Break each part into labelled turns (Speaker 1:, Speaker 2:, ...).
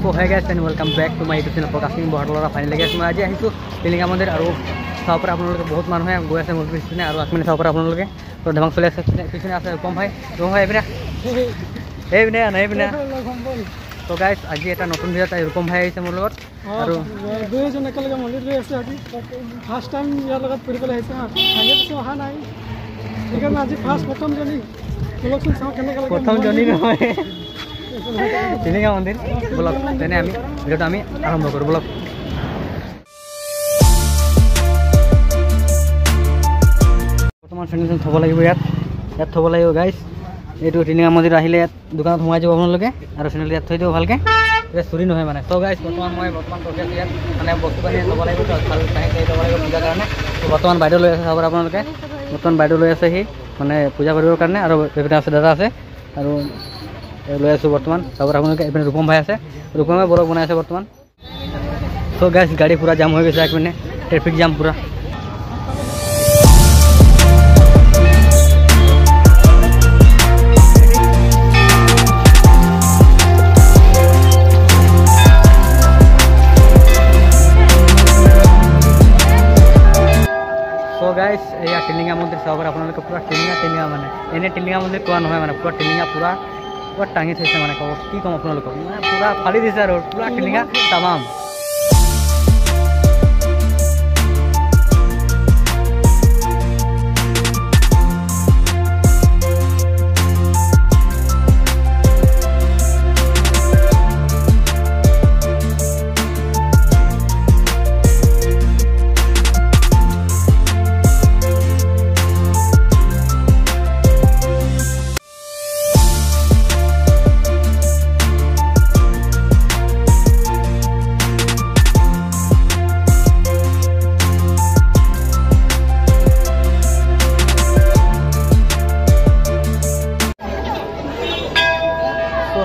Speaker 1: So hey guys and welcome back to my YouTube channel Podcasting Bohardolora finally guys মই আজি আহিছো টিলিঙা মন্দিৰ আৰু চাওপৰ আপোনালোকে বহুত মানুহে গৈ আছে মোৰ পিছনে আৰু আত্মনে চাওপৰ আপোনালোকে তো ধমাক চলি আছে পিছনে আছে কম ভাই এইবিনা তো গাইস আজি এটা নতুন ভিডিও তাই ৰূপম ভাই আহিছে মোৰ লগত আৰু দুইজন একেলগে মন্দিৰ গৈ আছে আজি ফাৰ্স্ট টাইম ইয়াৰ লগত পৰিবলৈ আহিছে আগে তো অহা নাই এইকাৰণে আজি ফাৰ্স্ট প্ৰথম জনি বলকচোন চাও কেনেকৈ প্ৰথম জনি নহয় টিলিঙা মন্দিৰ বলক তেনে আমি ভিডিওটা আমি আৰম্ভ কৰো বলক বৰ্তমান ফেনিশন থব লাগিব ইয়াত থব লাগিব গাইস এইটো টিলিঙা মন্দিৰ আহিলে দোকানত সোমাই যাব আপোনালোকে আৰু চেনেল ইয়াত থৈ দিব ভালকে এটা চুৰি নহয় মানে তো গাইস বৰ্তমান টকে ইয়াত মানে বস্তু পানী ল'ব লাগিব তো ভাল টাইম ল'ব লাগিব পূজাৰ কাৰণে তো বৰ্তমান বাইদেউ লৈ আছে চাবৰ আপোনালোকে বৰ্তমান বাইদেউ লৈ আছে হি মানে পূজা কৰিবৰ কাৰণে আৰু বেবিনা আছে দাদা আছে আৰু লৈ আছো বৰ্তমান চাবৰ আপোনালোকে এপিনে ৰূপম ভাই আছে ৰূপমে বৰক বনাই আছে বৰ্তমান তো গাইস গাড়ী পুৰা জাম হৈ গৈছে একপিনে ট্ৰাফিক জাম পুৰা गाइस या टिलिंगा मंदिर चाबर आपलोके पूरा टिलिंगा माने एने टिलिंगा मंदिर कोआ নহয় মানে पूरा टिलिंगा पूरा टांगी थैसे माने की कम आपलोक माने पूरा फाली दिसे और पूरा टिलिंगा तमाम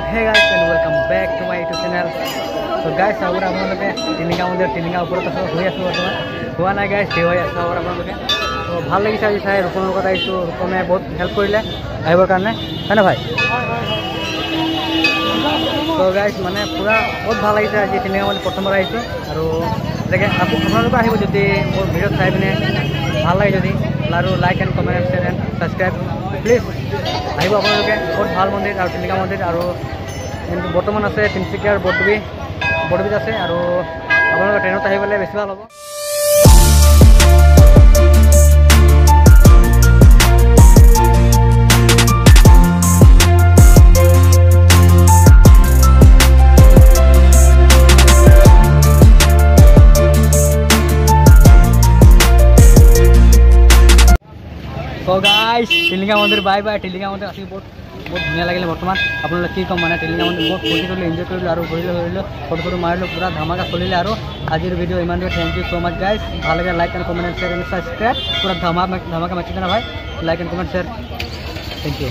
Speaker 1: Hey guys and welcome back to my YouTube channel. So guys our আপোনালোকে টিলিঙা ওপৰত আছে হৈ আছে বৰ্তমান হোৱা নাই গাইস সেই হৈ আছে our আপোনালোকে তো ভাল লাগিছে আজি চাই ৰূপমৰ কথা আহিছো ৰূপমে বহুত হেল্প কৰিলে আহিবৰ কাৰণে হয় না ভাই তো গাইস মানে পুৰা বহুত ভাল লাগিছে আজি টিলিঙা মানে প্ৰথমবাৰ আহিছো আৰু দেখে আপোনালোকে আহিব যদি মোৰ ভিডিও চাই পিনে ভাল লাগে যদি আৰু like and comment share and subscribe please আহিব আপোনালোকে বহুত ভাল মন্দিৰ আৰু টিলিঙা মন্দিৰ আৰু বৰ্তমান আছে তিনচুকীয়াৰ বৰবিত আছে আৰু আপোনালোকে ট্ৰেইনত আহিবলৈ বেছি ভাল হ'ব তো গাইস টিলিঙা মন্দিৰ বাই বাই টিলিঙা মন্দিৰ আসি বহুত ধুনীয়া লাগিলে বৰ্তমান আপোনালোকে কি কম মানে টিলিঙা মন্দিৰ বহুত ফূৰ্তি কৰিলো এনজয় কৰিলো আৰু ঘূৰিলো ফটো মাৰিলো পুৰা ধামাকা চলিলে আৰু আজিৰ ভিডিও ইমান দিয়ে thank you so much guys ভাল লাগে like and comment share and subscribe পুৰা ধামাকা মাতি দেনা ভাই like and comment share thank U